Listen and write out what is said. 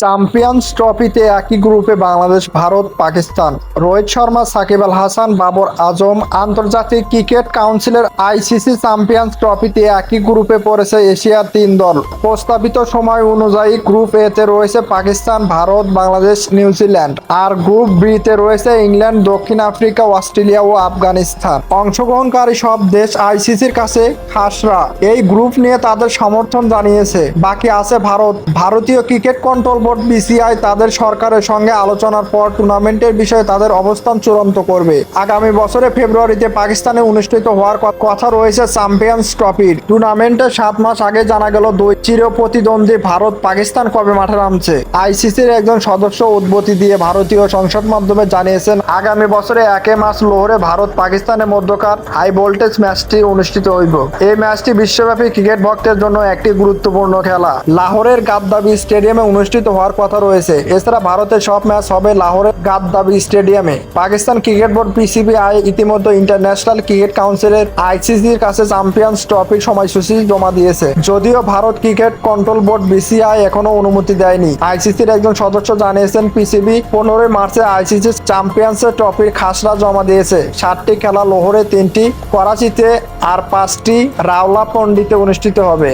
Champions ট্রফিতে একই গ্রুপে বাংলাদেশ, ভারত, পাকিস্তান। রোহিত শর্মা, সাকিব আল হাসান, বাবর আজম। আন্তর্জাতিক ক্রিকেট কাউন্সিলের আইসিসি চ্যাম্পিয়ন্স ট্রফিতে একই গ্রুপে পড়েছে এশিয়ার তিন দল। প্রস্তাবিত সময় অনুযায়ী গ্রুপ এ তে রয়েছে পাকিস্তান, ভারত, বাংলাদেশ, নিউজিল্যান্ড। আর গ্রুপ বি তে রয়েছে ইংল্যান্ড, দক্ষিণ আফ্রিকা, অস্ট্রেলিয়া ও আফগানিস্তান। অংশগ্রহণকারী সব দেশ আইসিসির কাছে খাসরা এই গ্রুপ নিয়ে তাদের সমর্থন জানিয়েছে। বাকি আছে ভারত। ভারতীয় ক্রিকেট কন্ট্রোল বোর্ড বিসিআই তাদের সরকারের সঙ্গে আলোচনার পর টুর্নামেন্টের বিষয়ে তাদের অবস্থান চূড়ান্ত করবে। আগামী বছরে ফেব্রুয়ারিতে পাকিস্তানে অনুষ্ঠিত হওয়ার কথা রয়েছে চ্যাম্পিয়ন্স ট্রফির। টুর্নামেন্টের 7 মাস আগে জানা গেল দুই চির প্রতিদ্বন্দ্বী ভারত পাকিস্তান কবে মাঠে নামছে। আইসিসির একজন সদস্য উদ্বৃত্তি দিয়ে ভারতীয় সংসদ মাধ্যমে জানিয়েছেন, আগামী বছরে 1 মার্চ লাহোরে ভারত পাকিস্তানের মধ্যকার হাই ভোল্টেজ ম্যাচটি অনুষ্ঠিত হইব। এই ম্যাচটি বিশ্বব্যাপী ক্রিকেট ভক্তের জন্য একটি গুরুত্বপূর্ণ খেলা। লাহোরের গাদ্দাফি স্টেডিয়ামে অনুষ্ঠিত হওয়ার কথা রয়েছে। এছাড়া ভারতের সব ম্যাচ হবে লাহোরের গাদ্দাফি স্টেডিয়ামে। পাকিস্তান ক্রিকেট বোর্ড পিসিবি ইতিমধ্যে ইন্টারন্যাশনাল ক্রিকেট কাউন্সিলের আইসিসির কাছে চ্যাম্পিয়ন্স ট্রফির সময়সূচি জমা দিয়েছে। যদিও Bharat cricket control board BCI এখনো অনুমতি দেয়নি। আইসিসির একজন সদস্য জানিয়েছেন, পিসিবি 15 মার্চে আইসিসি চ্যাম্পিয়ন্স ট্রফির খাসড়া জমা দিয়েছে। 7টি খেলা লাহোরে, 3টি করাচিতে আর 5টি রাওয়ালপিন্ডিতে অনুষ্ঠিত হবে।